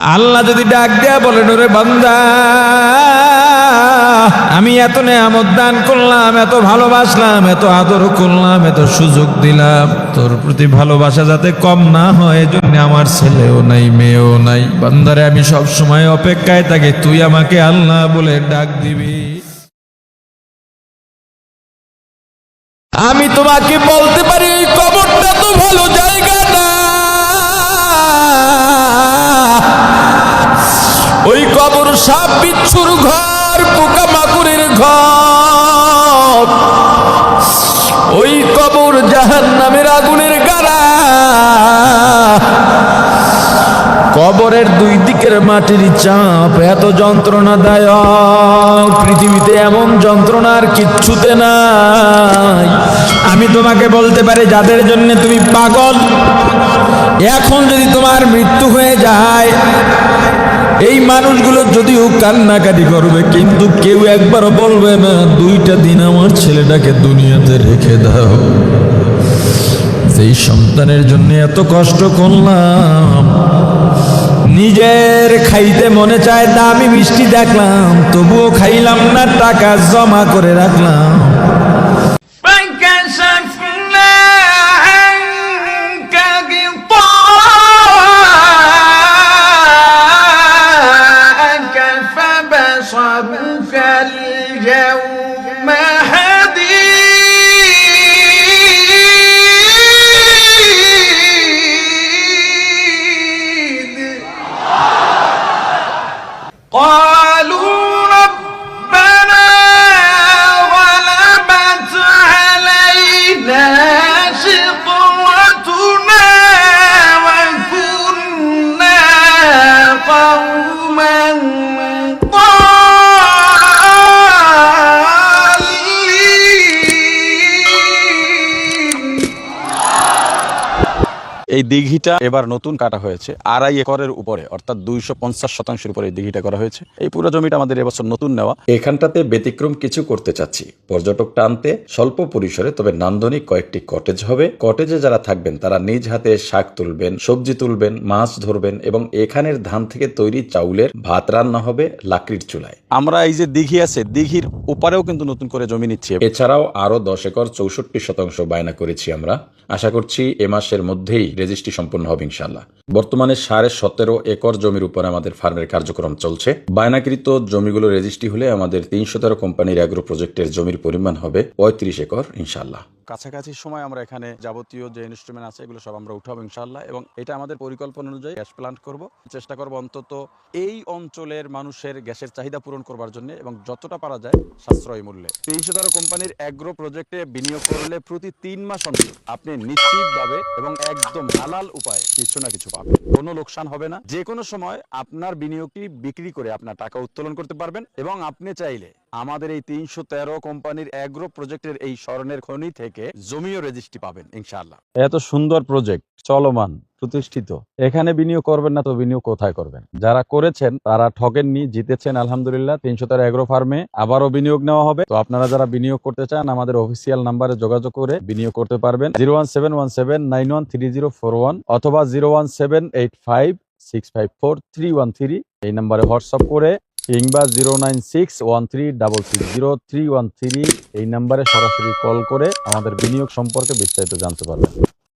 আল্লাহ যদি ডাক দেয়া বলেন, ওরে বান্দা, আমি এত নেয়ামত দান করলাম, এত ভালোবাসলাম, এত আদর করলাম, এত সুযোগ দিলাম, তোর প্রতি ভালোবাসা যাতে কম না হয় এজন্য আমার ছেলেও নাই, মেয়েও নাই। বান্দারে আমি সব সময় অপেক্ষায় থাকি তুই আমাকে আল্লাহ বলে ডাক দিবি। আমি তোমাকে বলতে পারি এই কবরটা তো ভালো জায়গা না, ওই কবর সাপ বিচ্ছুর ঘর, পোকা মাকুরের ঘর, ওই কবর জাহান্নামের আগুনের গাড়া। কবরের দুই দিকের মাটির চাপ এত যন্ত্রণাদায়ক, পৃথিবীতে এমন যন্ত্রণা আর কিচ্ছুতে নাই। আমি তোমাকে বলতে পারি যাদের জন্য তুমি পাগল, এখন যদি তোমার মৃত্যু হয়ে যায়, এই মানুষগুলো যদিও কান্নাকাটি করবে কিন্তু কেউ একবারও বলবে না দুইটা দিন আমার ছেলেটাকে দুনিয়াতে রেখে দাও। যেই সন্তানের জন্য এত কষ্ট করলাম, নিজের খাইতে মনে চায় দামি মিষ্টি দেখলাম তবুও খাইলাম না, টাকা জমা করে রাখলাম। এই দিঘিটা এবার নতুন কাটা হয়েছে 2.5 একরের উপরে, অর্থাৎ 250% উপরে এই দিঘিটা করা হয়েছে। এই পুরো জমিটা আমাদের এবছর নতুন নেওয়া। এখানটাতে ব্যতিক্রম কিছু করতে চাচ্ছি, পর্যটক টানতে স্বল্প পরিসরে তবে নান্দনিক কয়েকটি কটেজ হবে। কটেজে যারা থাকবেন তারা নিজ হাতে শাক তুলবেন, সবজি তুলবেন, মাছ ধরবেন এবং এখানের ধান থেকে তৈরি চাউলের ভাত রান্না হবে লাকড়ির চুলায়। আমরা এই যে দিঘি আছে, দিঘির ওপারেও কিন্তু নতুন করে জমি নিচ্ছি। এছাড়াও আরো 10 একর 64% বায়না করেছি আমরা। আশা করছি এ মাসের মধ্যেই রেজিস্ট্রি সম্পূর্ণ হবে ইনশাআল্লাহ। বর্তমানে 17.5 একর জমির উপরে আমাদের ফার্মের কার্যক্রম চলছে। বায়নাকৃত জমিগুলো রেজিস্ট্রি হলে আমাদের 313 কোম্পানির অ্যাগ্রো প্রজেক্টের জমির পরিমাণ হবে 35 একর ইনশাআল্লাহ। কাছাকাছি সময় আমরা এখানে যাবতীয় যে ইনস্ট্রুমেন্ট আছে এগুলো সব আমরা উঠাবো ইনশাআল্লাহ, এবং এটা আমাদের পরিকল্পনা অনুযায়ী গ্যাস প্লান্ট করব। চেষ্টা করব অন্তত এই অঞ্চলের মানুষের গ্যাসের চাহিদা পূরণ করবার জন্য এবং যতটা পারা যায় সাশ্রয়ী মূল্যে। 313 কোম্পানির অ্যাগ্রো প্রজেক্টে বিনিয়োগ করলে প্রতি 3 মাস অন্তর আপনি নিশ্চিতভাবে এবং একদম হালাল উপায়ে কিছু না কিছু পাবেন। কোনো লোকসান হবে না। যে কোনো সময় আপনার বিনিয়োগটি বিক্রি করে আপনার টাকা উত্তোলন করতে পারবেন এবং আপনি চাইলে আমাদের এই 313 কোম্পানির অ্যাগ্রো প্রজেক্টের এই স্বর্ণের খনি থেকে জমিও রেজিস্ট্রি পাবেন ইনশাআল্লাহ। এত সুন্দর প্রজেক্ট চলমান, প্রতিষ্ঠিত, এখানে বিনিয়োগ করবেন না তো বিনিয়োগ কোথায় করবেন? যারা করেছেন তারা ঠকেননি, জিতেছেন আলহামদুলিল্লাহ। 313 অ্যাগ্রো ফার্মে আবারও বিনিয়োগ নেওয়া হবে। তো আপনারা যারা বিনিয়োগ করতে চান আমাদের অফিসিয়াল নাম্বারে যোগাযোগ করে বিনিয়োগ করতে পারবেন। 01717913041 অথবা 01785654313 এই নাম্বারে হোয়াটসঅ্যাপ করে, কিংবা 09613330313 এই নাম্বারে সরাসরি কল করে আমাদের বিনিয়োগ সম্পর্কে বিস্তারিত জানতে পারবেন।